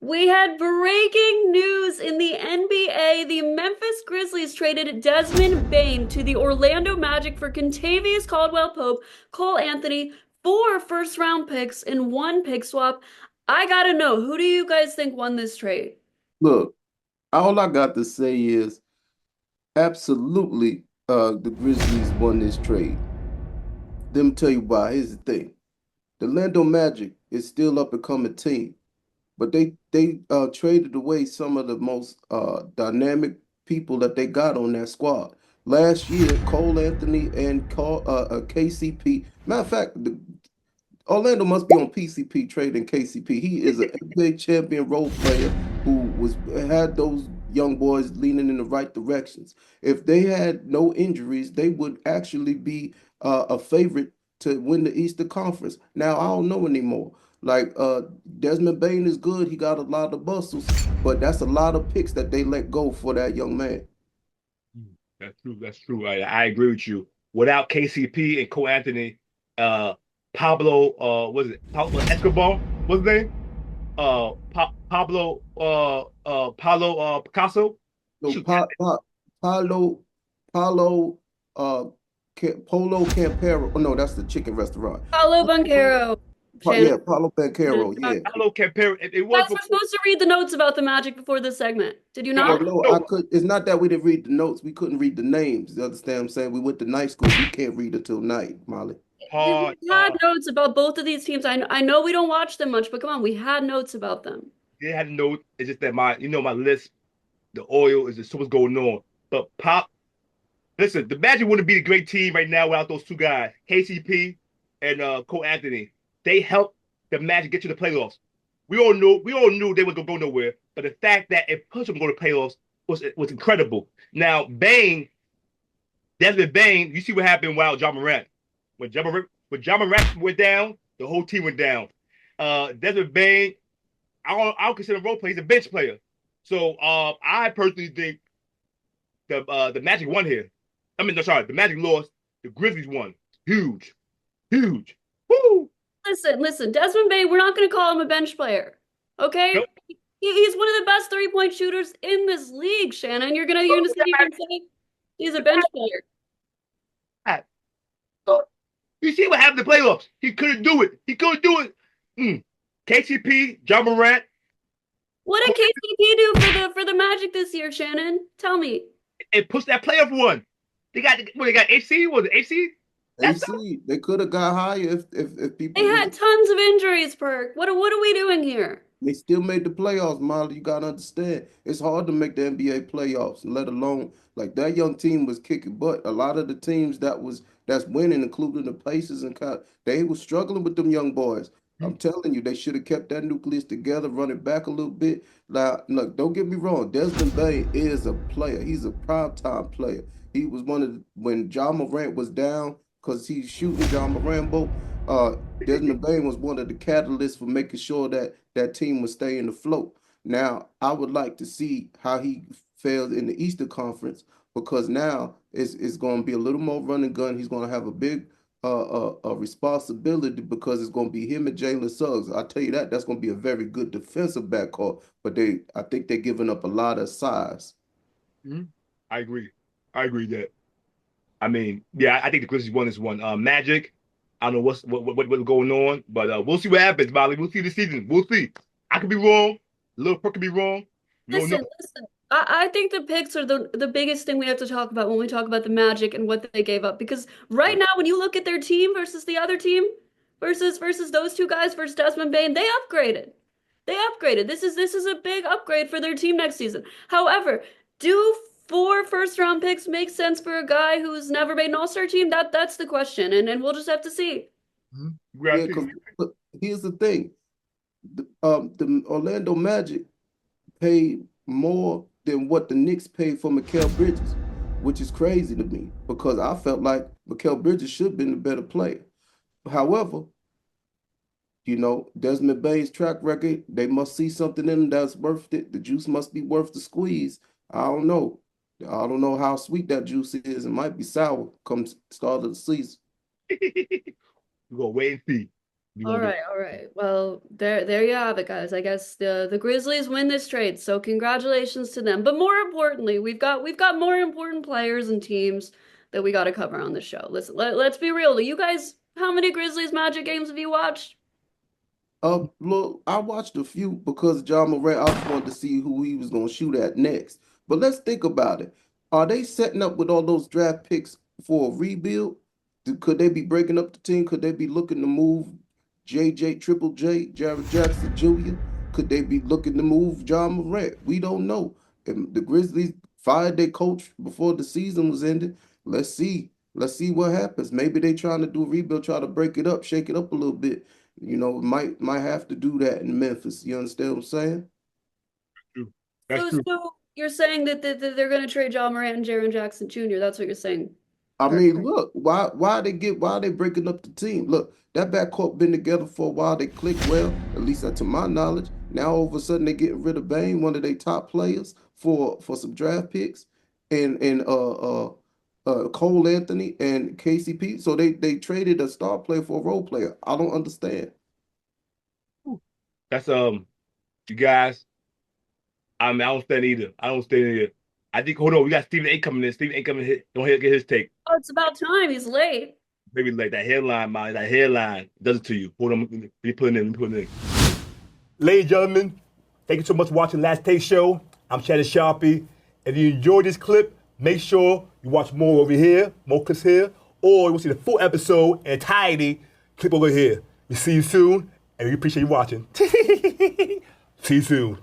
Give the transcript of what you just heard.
We had breaking news in the NBA. The Memphis Grizzlies traded Desmond Bane to the Orlando Magic for Kentavious Caldwell-Pope, Cole Anthony, four first-round picks, and one pick swap. I gotta know, who do you guys think won this trade? Look, all I got to say is absolutely the Grizzlies won this trade. Let me tell you why. Here's the thing. The Orlando Magic is still up and coming team, but they traded away some of the most dynamic people that they got on that squad. Last year, Cole Anthony and KCP. Matter of fact, Orlando must be on PCP trading KCP. He is an NBA champion role player who was had those young boys leaning in the right directions. If they had no injuries, they would actually be a favorite to win the Eastern Conference. Now I don't know anymore. Like Desmond Bane is good. He got a lot of muscles, but that's a lot of picks that they let go for that young man. That's true. That's true. I agree with you. Without KCP and Cole Anthony, uh, Pablo, was it Pablo Escobar? What's his name? Pablo, Picasso. So Shoot, Paulo, Paulo, uh, Polo Campero. Oh no, that's the chicken restaurant. Paulo Banchero, Shannon. Yeah, Paulo Banchero. Yeah. Pablo Campero. It You was guys for were supposed to read the notes about the Magic before this segment. Did you no, Well, not? no, I no. could. It's not that we didn't read the notes. We couldn't read the names. You understand what I'm saying? We went to night school. We can't read until night, Molly. Uh, We had uh, notes about both of these teams. I know we don't watch them much, but come on, we had notes about them. they had a note. It's just that my list, the oil is just so what's going on. But listen, the Magic wouldn't be a great team right now without those two guys, KCP and Cole Anthony. They helped the Magic get to the playoffs. We all knew they was gonna go nowhere, but the fact that it pushed them to go to playoffs was incredible. Now, Desmond Bane, you see what happened while John Morant. When John Morant went down, the whole team went down. Desmond Bane, I don't consider him a role player, he's a bench player. So I personally think the Magic won here. I mean, no, sorry, the Magic lost. The Grizzlies won. Huge, huge. Woo! Listen, Desmond Bane, we're not going to call him a bench player. Okay? Nope. He's one of the best three-point shooters in this league, Shannon. You're gonna sit here and say he's a bench player. You see what happened in the playoffs? He couldn't do it. He couldn't do it. KCP, John Morant, What did KCP do for the Magic this year, Shannon? Tell me. and pushed that playoff one. They got AC. Was it AC? That's AC, they could have got higher if They people was. had tons of injuries, Perk. What are we doing here? They still made the playoffs, Molly. You gotta understand. It's hard to make the NBA playoffs, let alone like that young team was kicking butt. A lot of the teams that's winning, including the Pacers they was struggling with them young boys. I'm telling you, they should have kept that nucleus together, run it back a little bit. Now, look, don't get me wrong. Desmond Bane is a player. He's a prime time player. He was one of when John Morant was down because he's shooting John Moran. Desmond Bane was one of the catalysts for making sure that that team would stay in the float. Now, I would like to see how he fails in the Eastern Conference because now it's going to be a little more run and gun. He's going to have a big responsibility because it's going to be him and Jalen Suggs. I tell you that's going to be a very good defensive backcourt, but I think they're giving up a lot of size. Mhm. I agree. I agree that. I mean, yeah, I think the Grizzlies won this one. Magic. I don't know what's going on, but we'll see what happens, Molly. We'll see this season. We'll see. I could be wrong. Lil Perk could be wrong. We don't know. Listen. I think the picks are the biggest thing we have to talk about when we talk about the Magic and what they gave up. Because right now, when you look at their team versus the other team, versus those two guys versus Desmond Bane, they upgraded. They upgraded. This is a big upgrade for their team next season. However, do four first round picks make sense for a guy who's never made an All-Star team? That's the question, and we'll just have to see. We gotta Yeah, see. because here's the thing. The Orlando Magic paid more than what the Knicks paid for Mikal Bridges, which is crazy to me because I felt like Mikal Bridges should have been the better player. However, Desmond Bane's track record, they must see something in him that's worth it. The juice must be worth the squeeze. I don't know. I don't know how sweet that juice is. It might be sour come start of the season. We're gonna wait and see. You All gonna do? right, all right. Well, there you have it, guys. I guess the Grizzlies win this trade, so congratulations to them. But more importantly, we've got more important players and teams that we got to cover on the show. Listen, let's be real. You guys, how many Grizzlies Magic games have you watched? Look, I watched a few because John Morant, I just wanted to see who he was going to shoot at next. But let's think about it. Are they setting up with all those draft picks for a rebuild? Could they be breaking up the team? Could they be looking to move JJ, Triple J, Jared Jackson Jr.? Could they be looking to move John Morant? We don't know. And the Grizzlies fired their coach before the season was ended. Let's see. Let's see what happens. Maybe they trying to do a rebuild, try to break it up, shake it up a little bit. Might have to do that in Memphis. You understand what I'm saying? True. That's So, true. so you're saying that they're going to trade John Morant and Jaren Jackson Jr. That's what you're saying. I Correct. mean, look, why are they breaking up the team? Look, that backcourt been together for a while. They click well, at least to my knowledge. Now all of a sudden they getting rid of Bane, one of their top players, for some draft picks, and Cole Anthony and KCP. So they traded a star player for a role player. I don't understand. That's you guys. I mean, I don't stand either. I don't stand either. I think hold on, we got Stephen A coming in. Stephen A coming in. Don't get his take. Oh, it's about time. He's late. Maybe like that headline, man. That headline does it to you. Hold on, let me put it in. Let me put it in. Ladies and gentlemen, thank you so much for watching Last Take Show. I'm Shannon Sharpie. If you enjoyed this clip, make sure you watch more over here, more clips here, or you will see the full episode in entirety. Click over here. We see you soon, and we appreciate you watching. See you soon.